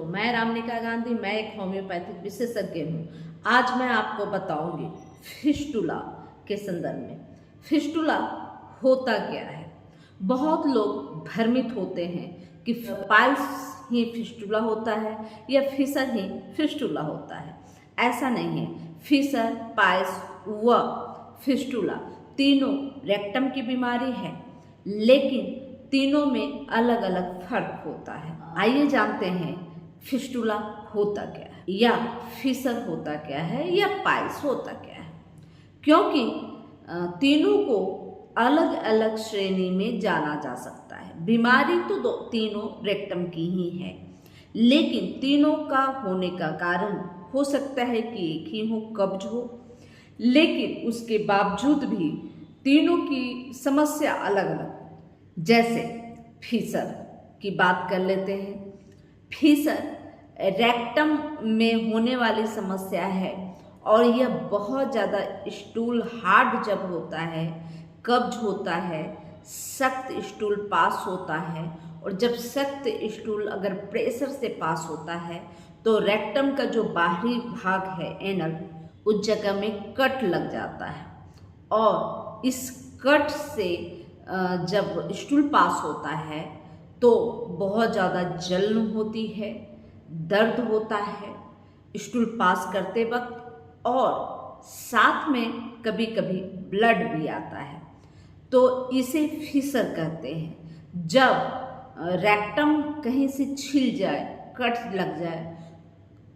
मैं रामनिका गांधी, मैं एक होम्योपैथिक विशेषज्ञ हूँ। आज मैं आपको बताऊंगी फिस्टुला के संदर्भ में। फिस्टुला होता क्या है। बहुत लोग भ्रमित होते हैं कि पाइल्स ही फिस्टुला होता है या फिशर ही फिस्टुला होता है। ऐसा नहीं है। फिशर, पाइल्स व फिस्टुला तीनों रेक्टम की बीमारी है, लेकिन तीनों में अलग अलग फर्क होता है। आइए जानते हैं फिस्टुला होता क्या है, या फिशर होता क्या है, या पाइल्स होता क्या है। क्योंकि तीनों को अलग अलग श्रेणी में जाना जा सकता है। बीमारी तो तीनों रेक्टम की ही है, लेकिन तीनों का होने का कारण हो सकता है कि एक ही हो, कब्ज हो, लेकिन उसके बावजूद भी तीनों की समस्या अलग अलग। जैसे फिशर की बात कर लेते हैं। फिशर रेक्टम में होने वाली समस्या है और यह बहुत ज़्यादा स्टूल हार्ड जब होता है, कब्ज होता है, सख्त स्टूल पास होता है, और जब सख्त स्टूल अगर प्रेशर से पास होता है तो रेक्टम का जो बाहरी भाग है, एनल, उस जगह में कट लग जाता है, और इस कट से जब स्टूल पास होता है तो बहुत ज़्यादा जलन होती है, दर्द होता है स्टूल पास करते वक्त, और साथ में कभी कभी ब्लड भी आता है। तो इसे फिशर कहते हैं। जब रेक्टम कहीं से छिल जाए, कट लग जाए,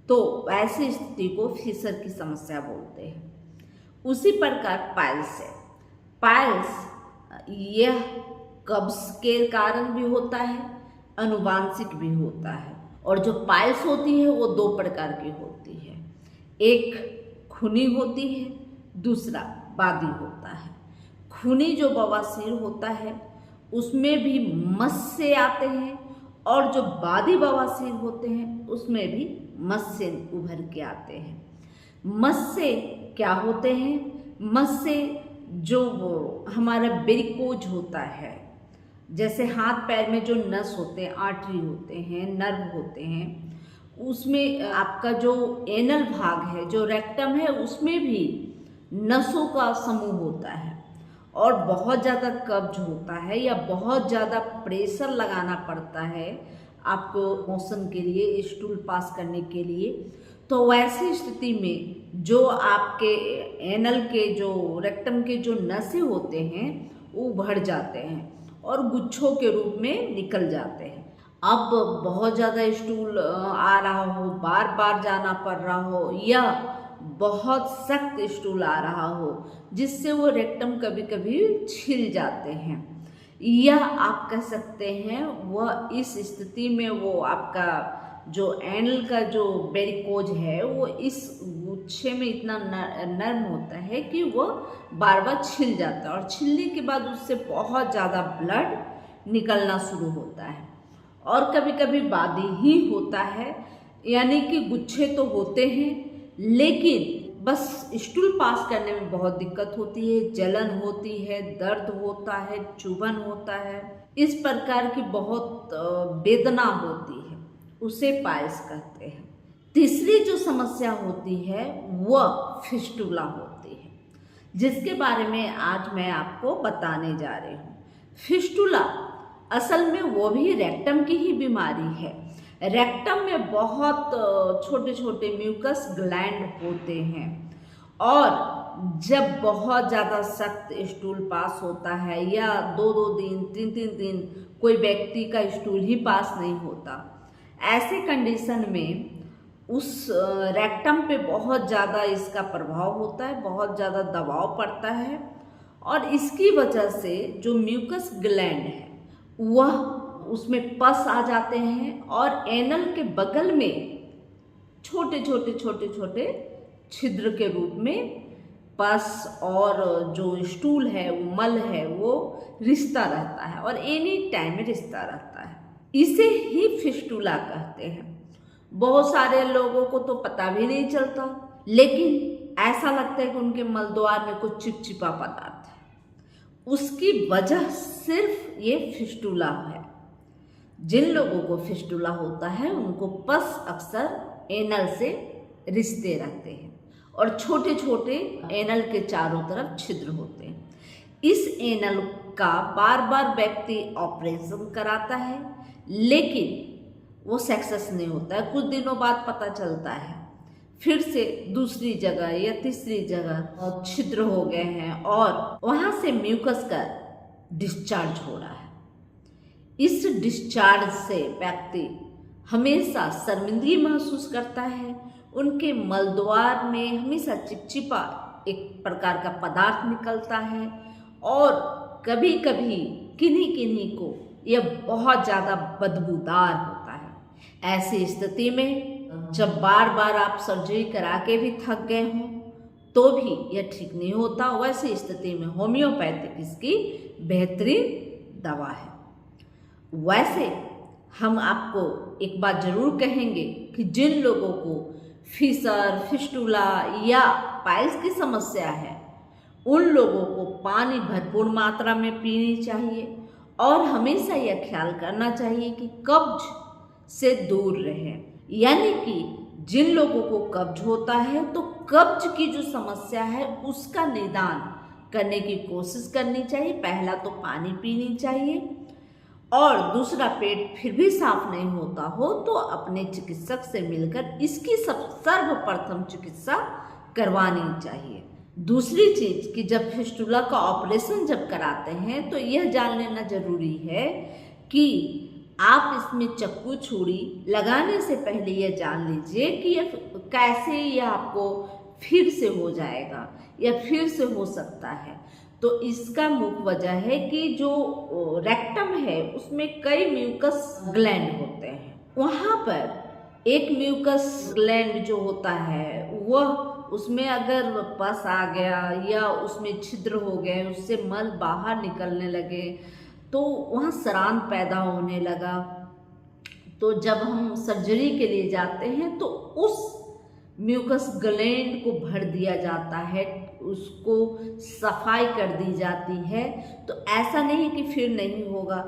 तो ऐसी स्थिति को फिशर की समस्या बोलते हैं। उसी प्रकार पाइल्स है। पाइल्स यह कब्ज के कारण भी होता है, अनुवांशिक भी होता है। और जो पाइल्स होती है वो दो प्रकार की होती है। एक खूनी होती है, दूसरा बादी होता है। खूनी जो बवासीर होता है उसमें भी मस से आते हैं, और जो बादी बवासीर होते हैं उसमें भी मस से उभर के आते हैं। मस से क्या होते हैं? मस से जो हमारा वेरिकोज होता है, जैसे हाथ पैर में जो नस होते हैं, आर्टरी होते हैं, नर्व होते हैं, उसमें आपका जो एनल भाग है, जो रेक्टम है, उसमें भी नसों का समूह होता है, और बहुत ज़्यादा कब्ज होता है या बहुत ज़्यादा प्रेशर लगाना पड़ता है आपको मोशन के लिए, स्टूल पास करने के लिए। तो वैसी स्थिति में जो आपके एनल के, जो रेक्टम के जो नसें होते हैं वो बढ़ जाते हैं और गुच्छों के रूप में निकल जाते हैं। अब बहुत ज़्यादा स्टूल आ रहा हो, बार बार जाना पड़ रहा हो, या बहुत सख्त स्टूल आ रहा हो जिससे वो रेक्टम कभी कभी छिल जाते हैं, या आप कह सकते हैं वह इस स्थिति में वो आपका जो एनल का जो वेरिकोज है वो इस गुच्छे में इतना नर्म होता है कि वो बार बार छिल जाता है, और छिलने के बाद उससे बहुत ज़्यादा ब्लड निकलना शुरू होता है। और कभी कभी बादी ही होता है, यानी कि गुच्छे तो होते हैं लेकिन बस स्टूल पास करने में बहुत दिक्कत होती है, जलन होती है, दर्द होता है, चुभन होता है, इस प्रकार की बहुत वेदना होती है, उसे पाइल्स कहते हैं। तीसरी जो समस्या होती है वह फिस्टुला होती है, जिसके बारे में आज मैं आपको बताने जा रही हूँ। फिस्टुला असल में वो भी रेक्टम की ही बीमारी है। रेक्टम में बहुत छोटे छोटे म्यूकस ग्लैंड होते हैं, और जब बहुत ज़्यादा सख्त स्टूल पास होता है, या 2-2 दिन, 3-3 दिन कोई व्यक्ति का स्टूल ही पास नहीं होता, ऐसे कंडीशन में उस रेक्टम पे बहुत ज़्यादा इसका प्रभाव होता है, बहुत ज़्यादा दबाव पड़ता है, और इसकी वजह से जो म्यूकस ग्लैंड है वह उसमें पस आ जाते हैं, और एनल के बगल में छोटे छोटे छिद्र के रूप में पस और जो स्टूल है, वो मल है, वो रिश्ता रहता है, और एनी टाइम रिश्ता रहता है। इसे ही फिस्टुला कहते हैं। बहुत सारे लोगों को तो पता भी नहीं चलता, लेकिन ऐसा लगता है कि उनके मलद्वार में कुछ चिपचिपा पदार्थ है। उसकी वजह सिर्फ ये फिस्टुला है। जिन लोगों को फिस्टुला होता है उनको पस अक्सर एनल से रिश्ते रहते हैं और छोटे छोटे एनल के चारों तरफ छिद्र होते हैं। इस एनल का बार बार व्यक्ति ऑपरेशन कराता है, लेकिन वो सक्सेस नहीं होता है। कुछ दिनों बाद पता चलता है फिर से दूसरी जगह या तीसरी जगह छिद्र हो गए हैं और वहां से म्यूकस का डिस्चार्ज हो रहा है। इस डिस्चार्ज से व्यक्ति हमेशा शर्मिंदगी महसूस करता है। उनके मलद्वार में हमेशा चिपचिपा एक प्रकार का पदार्थ निकलता है और कभी कभी किन्हीं किन्हीं को यह बहुत ज़्यादा बदबूदार होता है। ऐसी स्थिति में जब बार बार आप सर्जरी करा के भी थक गए हों तो भी यह ठीक नहीं होता, वैसी स्थिति में होम्योपैथिक इसकी बेहतरीन दवा है। वैसे हम आपको एक बात जरूर कहेंगे कि जिन लोगों को फिशर, फिस्टुला या पाइल्स की समस्या है उन लोगों को पानी भरपूर मात्रा में पीनी चाहिए और हमेशा यह ख्याल करना चाहिए कि कब्ज से दूर रहें। यानी कि जिन लोगों को कब्ज होता है तो कब्ज की जो समस्या है उसका निदान करने की कोशिश करनी चाहिए। पहला तो पानी पीनी चाहिए और दूसरा पेट फिर भी साफ नहीं होता हो तो अपने चिकित्सक से मिलकर इसकी सर्वप्रथम चिकित्सा करवानी चाहिए। दूसरी चीज कि जब फिस्टुला का ऑपरेशन जब कराते हैं तो यह जान लेना जरूरी है कि आप इसमें चक्कू छुरी लगाने से पहले यह जान लीजिए कि यह कैसे यह आपको फिर से हो जाएगा या फिर से हो सकता है। तो इसका मुख्य वजह है कि जो रेक्टम है उसमें कई म्यूकस ग्लैंड होते हैं। वहाँ पर एक म्यूकस ग्लैंड जो होता है वह उसमें अगर पस आ गया या उसमें छिद्र हो गए, उससे मल बाहर निकलने लगे तो वहाँ सरांध पैदा होने लगा। तो जब हम सर्जरी के लिए जाते हैं तो उस म्यूकस ग्लैंड को भर दिया जाता है, उसको सफाई कर दी जाती है। तो ऐसा नहीं कि फिर नहीं होगा।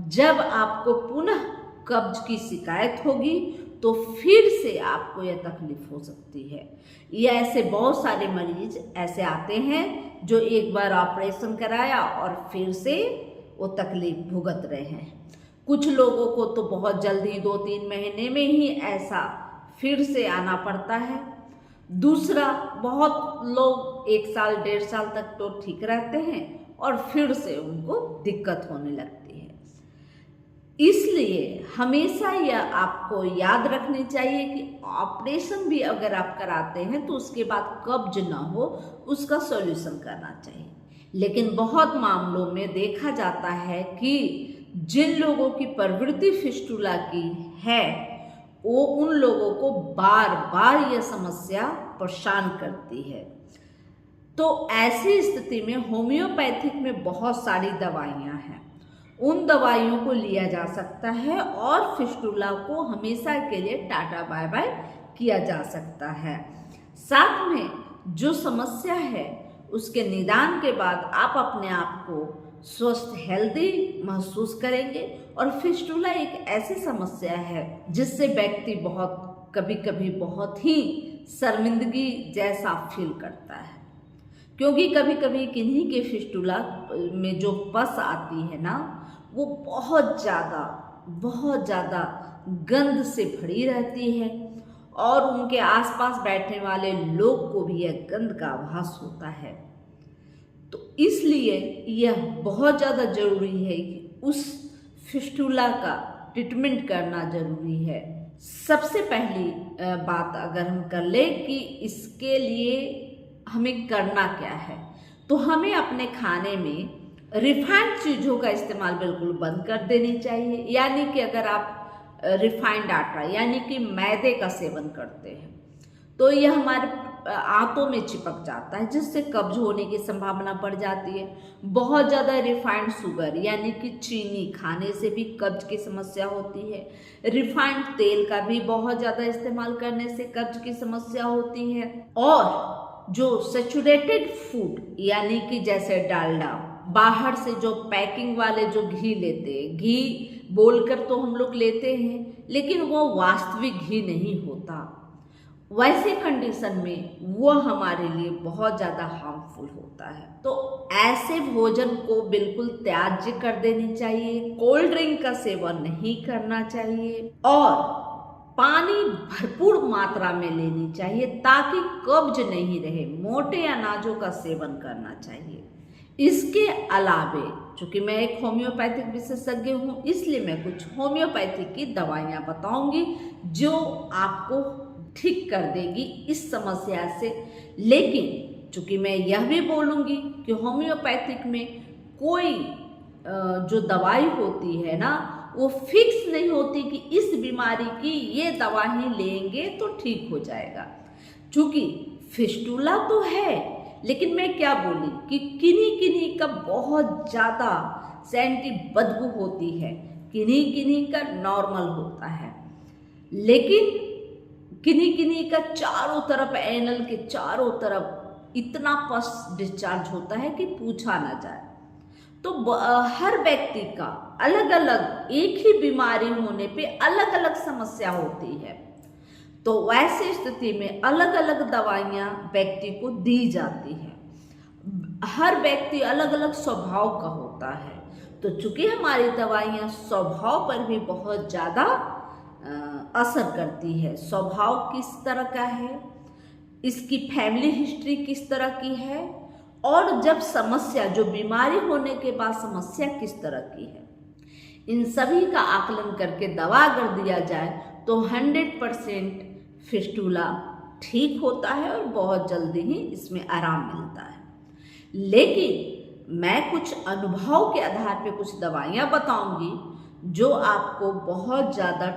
जब आपको पुनः कब्ज की शिकायत होगी तो फिर से आपको यह तकलीफ हो सकती है। ये ऐसे बहुत सारे मरीज ऐसे आते हैं जो एक बार ऑपरेशन कराया और फिर से वो तकलीफ भुगत रहे हैं। कुछ लोगों को तो बहुत जल्दी 2-3 महीने में ही ऐसा फिर से आना पड़ता है। दूसरा बहुत लोग 1 साल 1.5 साल तक तो ठीक रहते हैं और फिर से उनको दिक्कत होने लगती है। इसलिए हमेशा यह आपको याद रखनी चाहिए कि ऑपरेशन भी अगर आप कराते हैं तो उसके बाद कब्ज ना हो उसका सॉल्यूशन करना चाहिए। लेकिन बहुत मामलों में देखा जाता है कि जिन लोगों की प्रवृत्ति फिस्टुला की है वो उन लोगों को बार बार यह समस्या परेशान करती है। तो ऐसी स्थिति में होम्योपैथिक में बहुत सारी दवाइयाँ हैं, उन दवाइयों को लिया जा सकता है और फिस्टुला को हमेशा के लिए टाटा बाय बाय किया जा सकता है। साथ में जो समस्या है उसके निदान के बाद आप अपने आप को स्वस्थ हेल्दी महसूस करेंगे। और फिस्टुला एक ऐसी समस्या है जिससे व्यक्ति बहुत कभी कभी बहुत ही शर्मिंदगी जैसा फील करता है, क्योंकि कभी कभी किन्हीं के फिस्टुला में जो पस आती है ना वो बहुत ज़्यादा गंध से भरी रहती है और उनके आसपास बैठने वाले लोग को भी यह गंध का आभास होता है। तो इसलिए यह बहुत ज़्यादा जरूरी है कि उस फिस्टुला का ट्रीटमेंट करना जरूरी है। सबसे पहली बात अगर हम कर ले कि इसके लिए हमें करना क्या है, तो हमें अपने खाने में रिफाइंड चीज़ों का इस्तेमाल बिल्कुल बंद कर देनी चाहिए। यानी कि अगर आप रिफाइंड आटा यानी कि मैदे का सेवन करते हैं तो यह हमारे आंतों में चिपक जाता है जिससे कब्ज होने की संभावना बढ़ जाती है। बहुत ज़्यादा रिफाइंड शुगर यानी कि चीनी खाने से भी कब्ज की समस्या होती है। रिफाइंड तेल का भी बहुत ज़्यादा इस्तेमाल करने से कब्ज की समस्या होती है। और जो सैचुरेटेड फूड यानी कि जैसे डालडा, बाहर से जो पैकिंग वाले जो घी लेते हैं, घी बोलकर तो हम लोग लेते हैं, लेकिन वो वास्तविक घी नहीं होता। वैसे कंडीशन में वो हमारे लिए बहुत ज़्यादा हार्मफुल होता है। तो ऐसे भोजन को बिल्कुल त्याज्य कर देनी चाहिए, कोल्ड ड्रिंक का सेवन नहीं करना चाहिए और पानी भरपूर मात्रा में लेनी चाहिए ताकि कब्ज नहीं रहे। मोटे अनाजों का सेवन करना चाहिए। इसके अलावे चूंकि मैं एक होम्योपैथिक विशेषज्ञ हूँ, इसलिए मैं कुछ होम्योपैथिक की दवाइयाँ बताऊंगी जो आपको ठीक कर देगी इस समस्या से। लेकिन चूंकि मैं यह भी बोलूँगी कि होम्योपैथिक में कोई जो दवाई होती है ना, वो फिक्स नहीं होती कि इस बीमारी की ये दवा ही लेंगे तो ठीक हो जाएगा। चूंकि फिस्टुला तो है, लेकिन मैं क्या बोली कि किन्हीं किन्हीं का बहुत ज़्यादा सैंटी बदबू होती है, किन्हीं किन्हीं का नॉर्मल होता है, लेकिन किन्हीं किन्हीं का चारों तरफ, एनल के चारों तरफ इतना पस डिस्चार्ज होता है कि पूछा ना जाए। तो हर व्यक्ति का अलग अलग, एक ही बीमारी होने पे अलग अलग समस्या होती है। तो वैसे स्थिति में अलग अलग दवाइयाँ व्यक्ति को दी जाती है। हर व्यक्ति अलग अलग स्वभाव का होता है। तो चूंकि हमारी दवाइयाँ स्वभाव पर भी बहुत ज़्यादा असर करती है। स्वभाव किस तरह का है, इसकी फैमिली हिस्ट्री किस तरह की है, और जब समस्या, जो बीमारी होने के बाद समस्या किस तरह की है, इन सभी का आकलन करके दवा अगर दिया जाए तो 100% फिस्टुला ठीक होता है और बहुत जल्दी ही इसमें आराम मिलता है। लेकिन मैं कुछ अनुभव के आधार पे कुछ दवाइयाँ बताऊंगी जो आपको बहुत ज़्यादा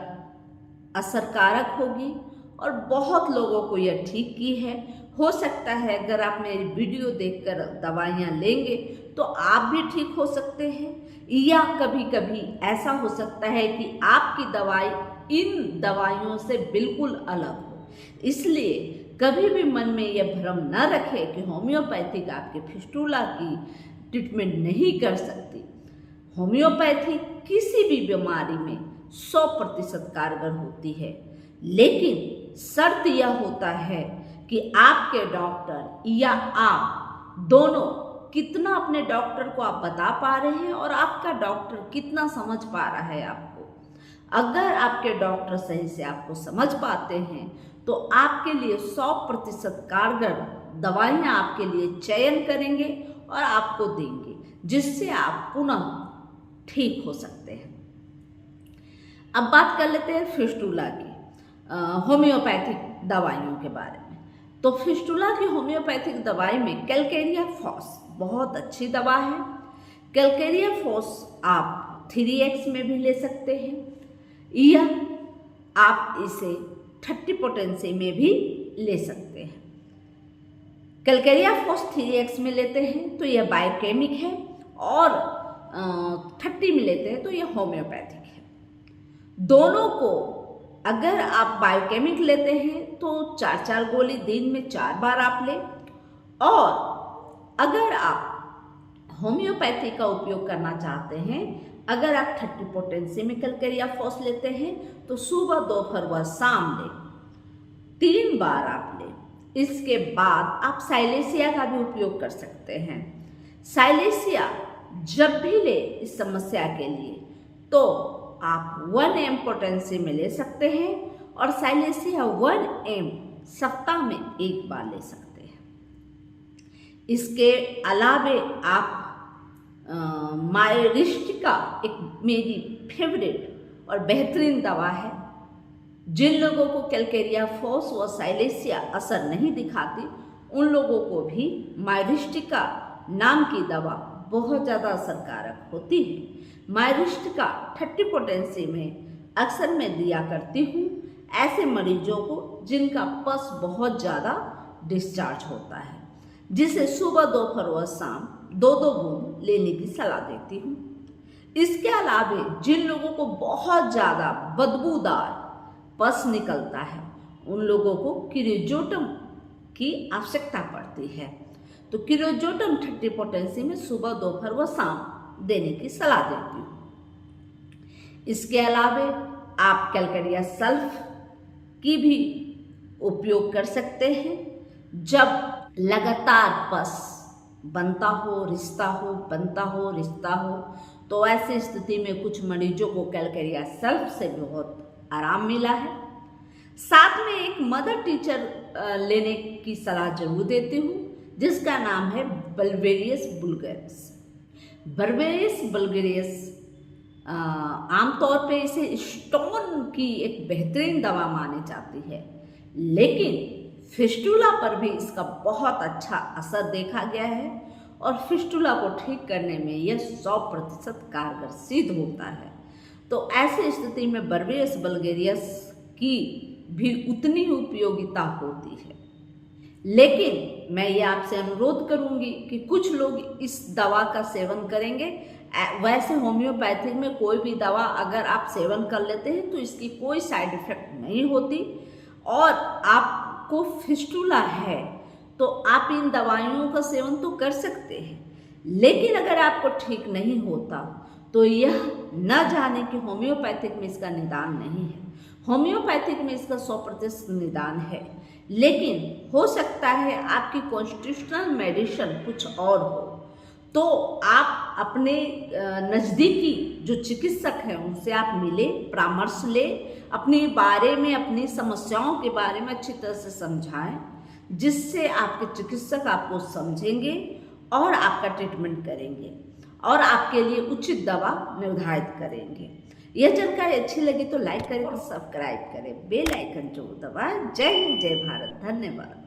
असरकारक होगी और बहुत लोगों को यह ठीक की है। हो सकता है अगर आप मेरी वीडियो देखकर दवाइयाँ लेंगे तो आप भी ठीक हो सकते हैं, या कभी कभी ऐसा हो सकता है कि आपकी दवाई इन दवाइयों से बिल्कुल अलग हो। इसलिए कभी भी मन में यह भ्रम न रखें कि होम्योपैथिक आपके फिस्टुला की ट्रीटमेंट नहीं कर सकती। होम्योपैथी किसी भी बीमारी में 100% कारगर होती है, लेकिन शर्त यह होता है कि आपके डॉक्टर या आप दोनों कितना अपने डॉक्टर को आप बता पा रहे हैं और आपका डॉक्टर कितना समझ पा रहा है आपको। अगर आपके डॉक्टर सही से आपको समझ पाते हैं तो आपके लिए 100% कारगर दवाइयाँ आपके लिए चयन करेंगे और आपको देंगे, जिससे आप पुनः ठीक हो सकते हैं। अब बात कर लेते हैं फिस्टुला की होम्योपैथिक दवाइयों के बारे में। तो फिस्टुला की होम्योपैथिक दवाई में कैलकेरिया फॉस बहुत अच्छी दवा है। कैलकेरिया फॉस आप 3x में भी ले सकते हैं, या आप इसे 30 पोटेंसी में भी ले सकते हैं। कैलकेरिया फॉस 3x में लेते हैं तो यह बायोकेमिक है, और 30 में लेते हैं तो यह होम्योपैथिक है। दोनों को अगर आप बायोकेमिक लेते हैं तो 4-4 गोली दिन में 4 बार आप लें, और अगर आप होम्योपैथी का उपयोग करना चाहते हैं, अगर आप 30 पोटेंसी में कैलकेरिया फॉस लेते हैं तो सुबह, दोपहर व शाम लें, 3 बार आप लें। इसके बाद आप साइलेसिया का भी उपयोग कर सकते हैं। साइलेसिया जब भी ले इस समस्या के लिए तो आप 1 m पोटेंसी में ले सकते हैं, और साइलेसिया 1 m सप्ताह में 1 बार ले सकते हैं। इसके अलावे आप मायरिस्टिका एक मेरी फेवरेट और बेहतरीन दवा है। जिन लोगों को कैलकेरिया फॉस व साइलेसिया असर नहीं दिखाती, उन लोगों को भी मायरिस्टिका नाम की दवा बहुत ज़्यादा असरकारक होती है। मायरिस्टिका 30 पोटेंसी में अक्सर मैं दिया करती हूँ ऐसे मरीजों को जिनका पस बहुत ज़्यादा डिस्चार्ज होता है, जिसे सुबह, दोपहर व शाम 2-2 बूंद लेने की सलाह देती हूँ। इसके अलावे जिन लोगों को बहुत ज़्यादा बदबूदार पस निकलता है, उन लोगों को किरोजोटम की आवश्यकता पड़ती है। तो किरोजोटम 30 पोटेंसी में सुबह, दोपहर व शाम देने की सलाह देती हूँ। इसके अलावा आप कैलकेरिया सल्फ की भी उपयोग कर सकते हैं। जब लगातार पस बनता हो रिश्ता हो तो ऐसी स्थिति में कुछ मरीजों को कैलकेरिया सल्फ से बहुत आराम मिला है। साथ में एक मदर टीचर लेने की सलाह जरूर देती हूँ, जिसका नाम है बल्बेरियस बुल्गारिस। बल्बेरियस बुल्गारिस आमतौर पे इसे स्टोन की एक बेहतरीन दवा मानी जाती है, लेकिन फिस्टुला पर भी इसका बहुत अच्छा असर देखा गया है और फिस्टुला को ठीक करने में यह 100% कारगर सिद्ध होता है। तो ऐसी स्थिति में बल्बेरियस बुल्गारिस की भी उतनी ही उपयोगिता होती है। लेकिन मैं ये आपसे अनुरोध करूंगी कि कुछ लोग इस दवा का सेवन करेंगे। वैसे होम्योपैथिक में कोई भी दवा अगर आप सेवन कर लेते हैं तो इसकी कोई साइड इफेक्ट नहीं होती, और आपको फिस्टुला है तो आप इन दवाइयों का सेवन तो कर सकते हैं। लेकिन अगर आपको ठीक नहीं होता तो यह न जाने कि होम्योपैथिक में इसका निदान नहीं है। होम्योपैथिक में इसका 100% निदान है, लेकिन हो सकता है आपकी कॉन्स्टिट्यूशनल मेडिसिन कुछ और हो, तो आप अपने नज़दीकी जो चिकित्सक हैं उनसे आप मिले, परामर्श ले, अपने बारे में, अपनी समस्याओं के बारे में अच्छी तरह से समझाएं, जिससे आपके चिकित्सक आपको समझेंगे और आपका ट्रीटमेंट करेंगे और आपके लिए उचित दवा निर्धारित करेंगे। यह जानकारी अच्छी लगी तो लाइक करें और सब्सक्राइब करें, बेल आइकन जरूर दबाएं। जय हिंद, जय भारत, धन्यवाद।